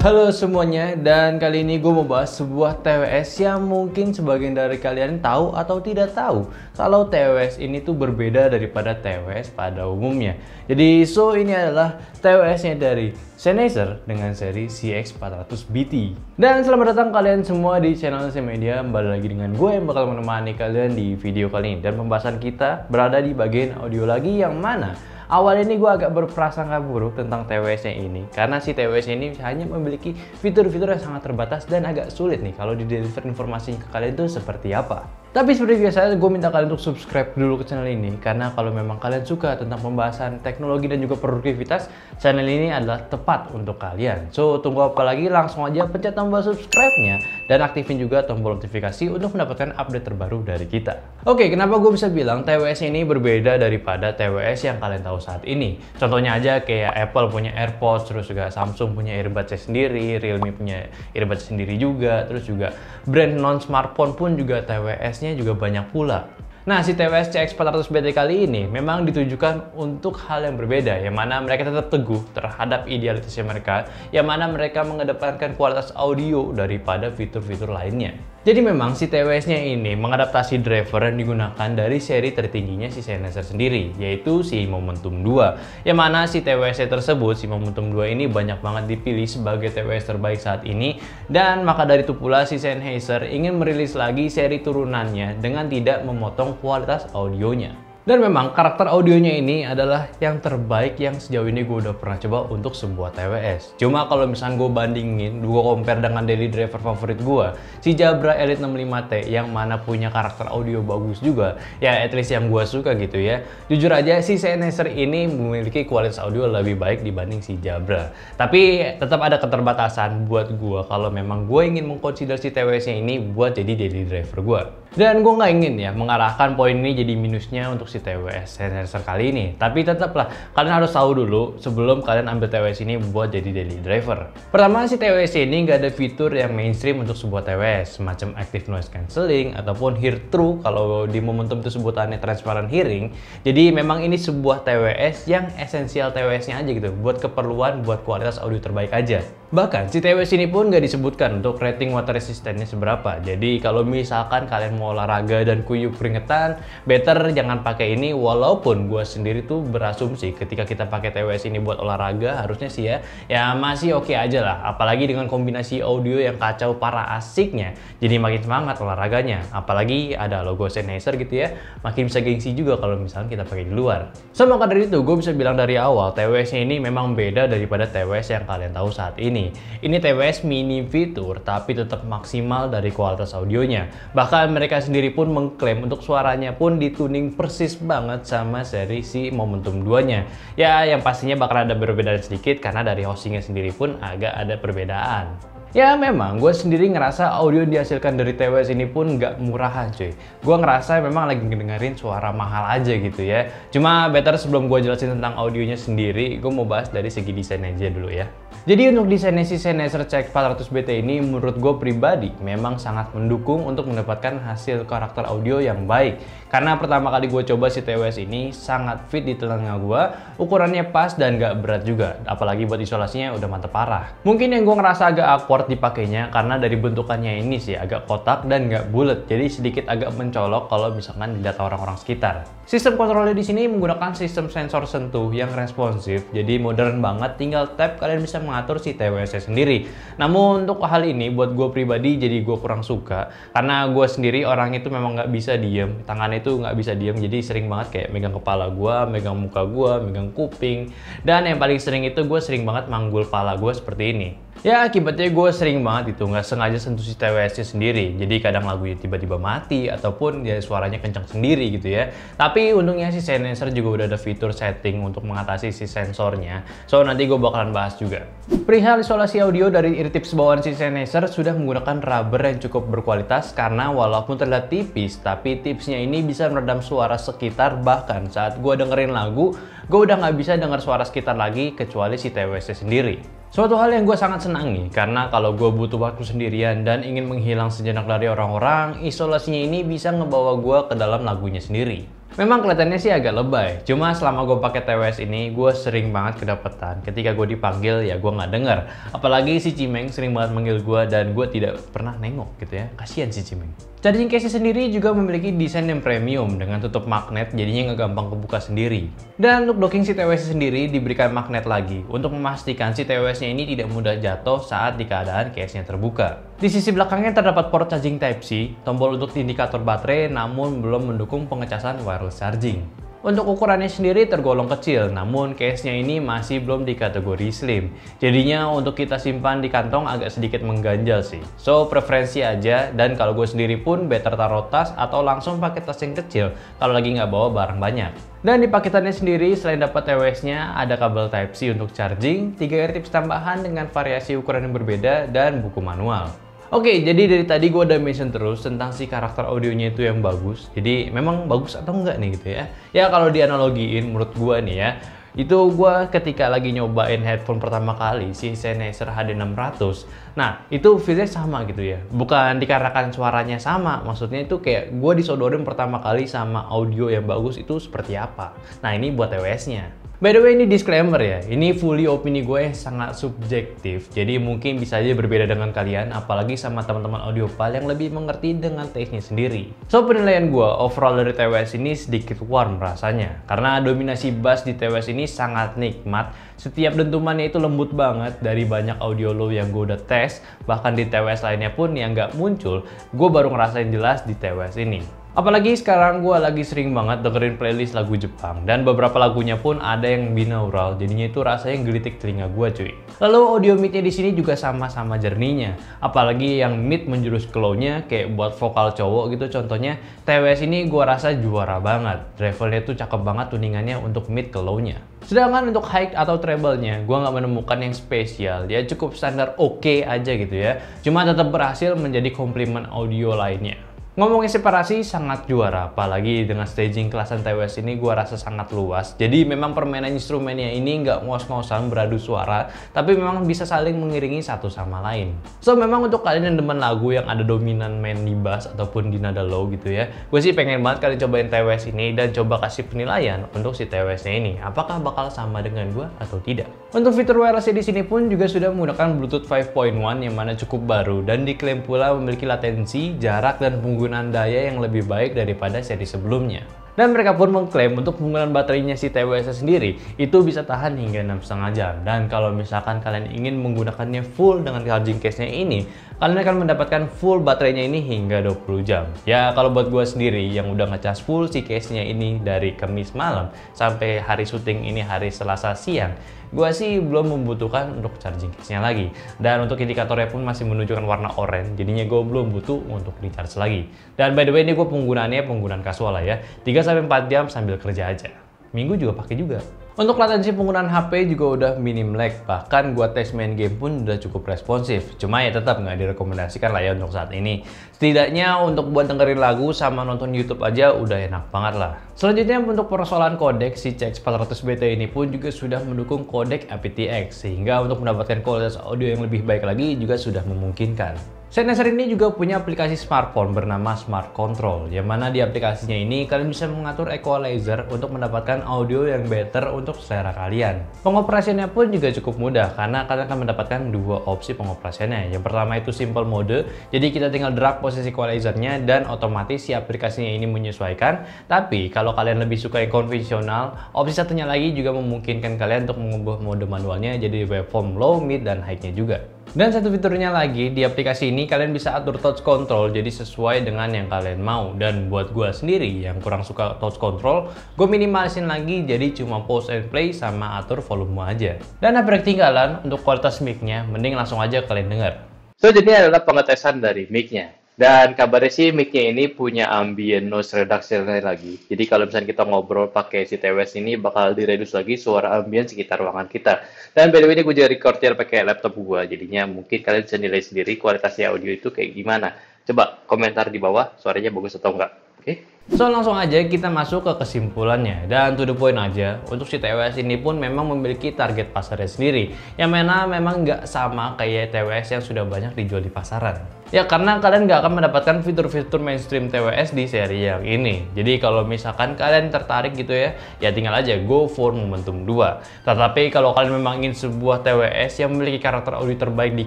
Halo semuanya, dan kali ini gue mau bahas sebuah TWS yang mungkin sebagian dari kalian tahu atau tidak tahu kalau TWS ini tuh berbeda daripada TWS pada umumnya. Jadi ini adalah TWS-nya dari Sennheiser dengan seri CX400BT. Dan selamat datang kalian semua di channel Media. Kembali lagi dengan gue yang bakal menemani kalian di video kali ini. Dan pembahasan kita berada di bagian audio lagi, yang mana awal ini gue agak berprasangka buruk tentang TWS-nya ini, karena si TWS ini hanya memiliki fitur-fitur yang sangat terbatas dan agak sulit nih kalau di-deliver informasinya ke kalian itu seperti apa. Tapi seperti biasa, gue minta kalian untuk subscribe dulu ke channel ini, karena kalau memang kalian suka tentang pembahasan teknologi dan juga produktivitas, channel ini adalah tepat untuk kalian. So, tunggu apa lagi? Langsung aja pencet tombol subscribe-nya dan aktifin juga tombol notifikasi untuk mendapatkan update terbaru dari kita. Oke, kenapa gue bisa bilang TWS ini berbeda daripada TWS yang kalian tahu saat ini? Contohnya aja kayak Apple punya AirPods, terus juga Samsung punya earbuds sendiri, Realme punya earbuds sendiri juga, terus juga brand non-smartphone pun juga TWS-nya juga banyak pula. Nah, si TWS CX400BT kali ini memang ditujukan untuk hal yang berbeda, yang mana mereka tetap teguh terhadap idealisasi mereka, yang mana mereka mengedepankan kualitas audio daripada fitur-fitur lainnya. Jadi memang si TWS-nya ini mengadaptasi driver yang digunakan dari seri tertingginya si Sennheiser sendiri, yaitu si Momentum 2. Yang mana si TWS tersebut, si Momentum 2 ini banyak banget dipilih sebagai TWS terbaik saat ini, dan maka dari itu pula si Sennheiser ingin merilis lagi seri turunannya dengan tidak memotong kualitas audionya. Dan memang karakter audionya ini adalah yang terbaik yang sejauh ini gue udah pernah coba untuk sebuah TWS. Cuma kalau misalnya gue bandingin, gue compare dengan daily driver favorit gue, si Jabra Elite 65T yang mana punya karakter audio bagus juga, ya at least yang gue suka gitu ya. Jujur aja si Sennheiser ini memiliki kualitas audio lebih baik dibanding si Jabra. Tapi tetap ada keterbatasan buat gue kalau memang gue ingin mengconsider si TWS-nya ini buat jadi daily driver gue. Dan gue nggak ingin ya mengarahkan poin ini jadi minusnya untuk si TWS Sennheiser kali ini. Tapi tetaplah kalian harus tahu dulu sebelum kalian ambil TWS ini buat jadi daily driver. Pertama, si TWS ini nggak ada fitur yang mainstream untuk sebuah TWS, semacam active noise cancelling ataupun hear through kalau di Momentum itu sebutannya transparent hearing. Jadi memang ini sebuah TWS yang esensial TWS-nya aja gitu, buat keperluan buat kualitas audio terbaik aja. Bahkan si TWS ini pun nggak disebutkan untuk rating water resistance-nya seberapa. Jadi kalau misalkan kalian mau olahraga dan kuyup keringetan, better jangan pakai ini. Walaupun gue sendiri tuh berasumsi ketika kita pakai TWS ini buat olahraga harusnya sih ya masih oke aja lah. Apalagi dengan kombinasi audio yang kacau parah asiknya, jadi makin semangat olahraganya. Apalagi ada logo Sennheiser gitu ya, makin bisa gengsi juga kalau misalnya kita pakai di luar. So maka dari itu gue bisa bilang dari awal TWS-nya ini memang beda daripada TWS yang kalian tahu saat ini. Ini TWS mini fitur tapi tetap maksimal dari kualitas audionya. Bahkan mereka sendiri pun mengklaim untuk suaranya pun dituning persis banget sama seri si Momentum 2-nya. Ya, yang pastinya bakal ada perbedaan sedikit karena dari hostingnya sendiri pun agak ada perbedaan. Ya memang, gue sendiri ngerasa audio yang dihasilkan dari TWS ini pun nggak murahan cuy. Gue ngerasa memang lagi ngedengerin suara mahal aja gitu ya. Cuma better sebelum gue jelasin tentang audionya sendiri, gue mau bahas dari segi desain aja dulu ya. Jadi untuk desainnya si Sennheiser CX400BT ini menurut gue pribadi memang sangat mendukung untuk mendapatkan hasil karakter audio yang baik. Karena pertama kali gue coba si TWS ini sangat fit di telinga gue, ukurannya pas dan gak berat juga. Apalagi buat isolasinya udah mantep parah. Mungkin yang gue ngerasa agak awkward dipakainya karena dari bentukannya ini sih agak kotak dan gak bulat, jadi sedikit agak mencolok kalau misalkan dilihat orang-orang sekitar. Sistem kontrolnya di sini menggunakan sistem sensor sentuh yang responsif, jadi modern banget, tinggal tap kalian bisa mengatur si TWS sendiri. Namun untuk hal ini buat gue pribadi jadi gue kurang suka, karena gue sendiri orang itu memang nggak bisa diem, tangannya itu nggak bisa diem, jadi sering banget kayak megang kepala gue, megang muka gue, megang kuping, dan yang paling sering itu gue sering banget manggul pala gue seperti ini. Ya akibatnya gue sering banget itu nggak sengaja sentuh si TWS-nya sendiri, jadi kadang lagunya tiba-tiba mati ataupun ya suaranya kencang sendiri gitu ya. Tapi untungnya si Sennheiser juga udah ada fitur setting untuk mengatasi si sensornya, so nanti gue bakalan bahas juga. Perihal isolasi audio dari ear tips bawaan si Sennheiser sudah menggunakan rubber yang cukup berkualitas, karena walaupun terlihat tipis tapi tipsnya ini bisa meredam suara sekitar. Bahkan saat gue dengerin lagu, gue udah nggak bisa denger suara sekitar lagi kecuali si TWS-nya sendiri. Suatu hal yang gue sangat senangi, karena kalau gue butuh waktu sendirian dan ingin menghilang sejenak dari orang-orang, isolasinya ini bisa ngebawa gue ke dalam lagunya sendiri. Memang kelihatannya sih agak lebay, cuma selama gue pakai TWS ini, gue sering banget kedapetan. Ketika gue dipanggil, ya gue nggak denger. Apalagi si Cimeng sering banget manggil gue dan gue tidak pernah nengok gitu ya. Kasian si Cimeng. Charging case sendiri juga memiliki desain yang premium dengan tutup magnet, jadinya nggak gampang kebuka sendiri. Dan untuk docking si TWS sendiri diberikan magnet lagi untuk memastikan si TWS-nya ini tidak mudah jatuh saat di keadaan case-nya terbuka. Di sisi belakangnya terdapat port charging Type-C, tombol untuk indikator baterai, namun belum mendukung pengecasan wireless charging. Untuk ukurannya sendiri tergolong kecil, namun case-nya ini masih belum di kategori slim. Jadinya untuk kita simpan di kantong agak sedikit mengganjal sih. So, preferensi aja, dan kalau gue sendiri pun better taruh tas atau langsung pakai tas yang kecil kalau lagi nggak bawa barang banyak. Dan di paketannya sendiri, selain dapat TWS-nya, ada kabel Type-C untuk charging, 3 tips tambahan dengan variasi ukuran yang berbeda, dan buku manual. Oke, jadi dari tadi gue udah mention terus tentang si karakter audionya itu yang bagus. Jadi memang bagus atau enggak nih gitu ya. Ya kalau dianalogiin menurut gue nih ya, itu gue ketika lagi nyobain headphone pertama kali, si Sennheiser HD600. Nah, itu feel-nya sama gitu ya. Bukan dikarenakan suaranya sama, maksudnya itu kayak gue disodorin pertama kali sama audio yang bagus itu seperti apa. Nah, ini buat TWS-nya. By the way, ini disclaimer ya, ini fully opini gue yang sangat subjektif, jadi mungkin bisa aja berbeda dengan kalian, apalagi sama teman-teman audiophile yang lebih mengerti dengan taste-nya sendiri. So, penilaian gue overall dari TWS ini sedikit warm rasanya, karena dominasi bass di TWS ini sangat nikmat, setiap dentumannya itu lembut banget dari banyak audio low yang gue udah tes, bahkan di TWS lainnya pun yang nggak muncul, gue baru ngerasain jelas di TWS ini. Apalagi sekarang gue lagi sering banget dengerin playlist lagu Jepang dan beberapa lagunya pun ada yang binaural, jadinya itu rasanya gelitik telinga gue cuy. Lalu audio mid-nya di sini juga sama-sama jernihnya, apalagi yang mid menjurus ke low-nya kayak buat vokal cowok gitu contohnya. TWS ini gue rasa juara banget, travelnya tuh cakep banget tuningannya untuk mid ke low-nya. Sedangkan untuk high atau treble-nya, gue nggak menemukan yang spesial, dia cukup standar oke aja gitu ya. Cuma tetap berhasil menjadi komplimen audio lainnya. Ngomongin separasi sangat juara, apalagi dengan staging kelasan TWS ini gua rasa sangat luas. Jadi memang permainan instrumennya ini nggak ngos-ngosan beradu suara, tapi memang bisa saling mengiringi satu sama lain. So memang untuk kalian yang demen lagu yang ada dominan main di bass ataupun di nada low gitu ya, gue sih pengen banget kalian cobain TWS ini dan coba kasih penilaian untuk si TWS-nya ini. Apakah bakal sama dengan gua atau tidak? Untuk fitur wireless di sini pun juga sudah menggunakan Bluetooth 5.1 yang mana cukup baru dan diklaim pula memiliki latensi, jarak dan penggunaan daya yang lebih baik daripada seri sebelumnya. Dan mereka pun mengklaim untuk penggunaan baterainya si TWS sendiri itu bisa tahan hingga 6,5 jam. Dan kalau misalkan kalian ingin menggunakannya full dengan charging case-nya ini, kalian akan mendapatkan full baterainya ini hingga 20 jam. Ya kalau buat gue sendiri yang udah ngecas full si case-nya ini dari Kamis malam sampai hari syuting ini hari Selasa siang, gue sih belum membutuhkan untuk charging case-nya lagi. Dan untuk indikatornya pun masih menunjukkan warna oranye, jadinya gue belum butuh untuk di charge lagi. Dan by the way ini gue penggunaan kasual lah ya, 3-4 jam sambil kerja aja. Minggu juga pakai juga. Untuk latensi penggunaan HP juga udah minim lag, bahkan gua tes main game pun udah cukup responsif. Cuma ya tetap nggak direkomendasikan lah ya untuk saat ini. Setidaknya untuk buat dengerin lagu sama nonton YouTube aja udah enak banget lah. Selanjutnya untuk persoalan kodek, si CX400BT ini pun juga sudah mendukung kodek aptX, sehingga untuk mendapatkan kualitas audio yang lebih baik lagi juga sudah memungkinkan. Sennheiser ini juga punya aplikasi smartphone bernama Smart Control, yang mana di aplikasinya ini kalian bisa mengatur equalizer untuk mendapatkan audio yang better untuk selera kalian. Pengoperasiannya pun juga cukup mudah karena kalian akan mendapatkan dua opsi pengoperasiannya. Yang pertama itu simple mode, jadi kita tinggal drag posisi equalizernya dan otomatis si aplikasinya ini menyesuaikan. Tapi kalau kalian lebih suka yang konvensional, opsi satunya lagi juga memungkinkan kalian untuk mengubah mode manualnya jadi waveform low, mid, dan high-nya juga. Dan satu fiturnya lagi, di aplikasi ini kalian bisa atur touch control jadi sesuai dengan yang kalian mau. Dan buat gue sendiri yang kurang suka touch control, gue minimalisin lagi jadi cuma pause and play sama atur volume aja. Dan apa yang ketinggalan untuk kualitas mic-nya, mending langsung aja kalian dengar. So, jadi ini adalah pengetesan dari mic-nya. Dan kabarnya sih mic-nya ini punya ambient noise reduction lagi. Jadi kalau misalnya kita ngobrol pakai si TWS ini bakal direduce lagi suara ambient sekitar ruangan kita. Dan by the way ini gue juga recordnya pakai laptop gue. Jadinya mungkin kalian bisa nilai sendiri kualitasnya audio itu kayak gimana. Coba komentar di bawah suaranya bagus atau enggak. Oke? So langsung aja kita masuk ke kesimpulannya. Dan to the point aja, untuk si TWS ini pun memang memiliki target pasarnya sendiri. Yang mana memang nggak sama kayak TWS yang sudah banyak dijual di pasaran. Ya karena kalian nggak akan mendapatkan fitur-fitur mainstream TWS di seri yang ini. Jadi kalau misalkan kalian tertarik gitu ya tinggal aja go for Momentum 2. Tetapi kalau kalian memang ingin sebuah TWS yang memiliki karakter audio terbaik di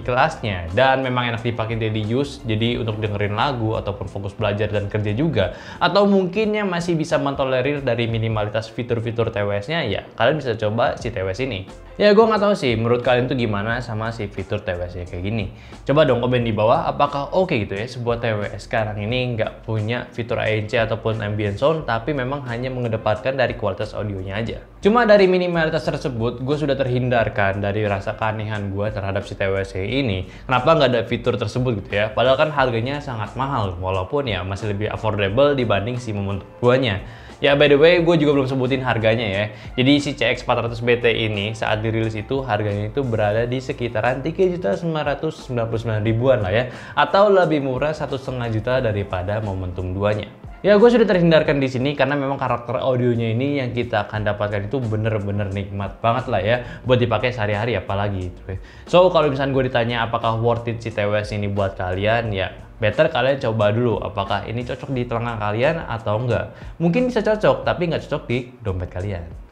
kelasnya dan memang enak dipakai daily use, jadi untuk dengerin lagu ataupun fokus belajar dan kerja juga, atau mungkin yang masih bisa mentolerir dari minimalitas fitur-fitur TWS-nya, ya kalian bisa coba si TWS ini. Ya gue nggak tahu sih menurut kalian tuh gimana sama si fitur TWS-nya kayak gini. Coba dong komen di bawah apakah oke gitu ya sebuah TWS sekarang ini nggak punya fitur ANC ataupun ambient sound, tapi memang hanya mengedepankan dari kualitas audionya aja. Cuma dari minimalitas tersebut, gue sudah terhindarkan dari rasa keanehan gue terhadap si TWS ini. Kenapa nggak ada fitur tersebut gitu ya? Padahal kan harganya sangat mahal, walaupun ya masih lebih affordable dibanding si Momentum 2-nya. Ya by the way, gue juga belum sebutin harganya ya. Jadi si CX400BT ini saat dirilis itu harganya itu berada di sekitaran 3.999.000-an lah ya. Atau lebih murah 1,5 juta daripada Momentum 2-nya. Ya gue sudah terhindarkan di sini karena memang karakter audionya ini yang kita akan dapatkan itu bener-bener nikmat banget lah ya buat dipakai sehari-hari apalagi gitu. So kalau misalnya gue ditanya apakah worth it si TWS ini buat kalian, ya better kalian coba dulu apakah ini cocok di telinga kalian atau enggak. Mungkin bisa cocok tapi nggak cocok di dompet kalian.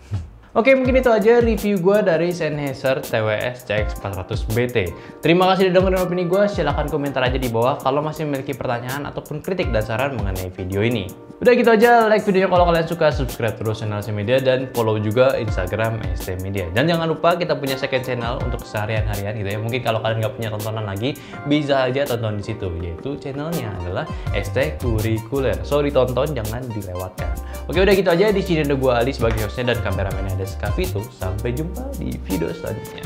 Oke, mungkin itu aja review gue dari Sennheiser TWS CX400BT. Terima kasih udah dengerin opini gue. Silahkan komentar aja di bawah kalau masih memiliki pertanyaan ataupun kritik dan saran mengenai video ini. Udah gitu aja, like videonya kalau kalian suka, subscribe terus channel ST Media, dan follow juga Instagram ST Media. Dan jangan lupa kita punya second channel untuk seharian harian gitu ya. Mungkin kalau kalian nggak punya tontonan lagi, bisa aja tonton di situ. Yaitu channelnya adalah ST Kurikuler. So ditonton, jangan dilewatkan. Oke, udah gitu aja. Di sini ada gue Ali sebagai hostnya dan kameramennya ada Skavito. Sampai jumpa di video selanjutnya.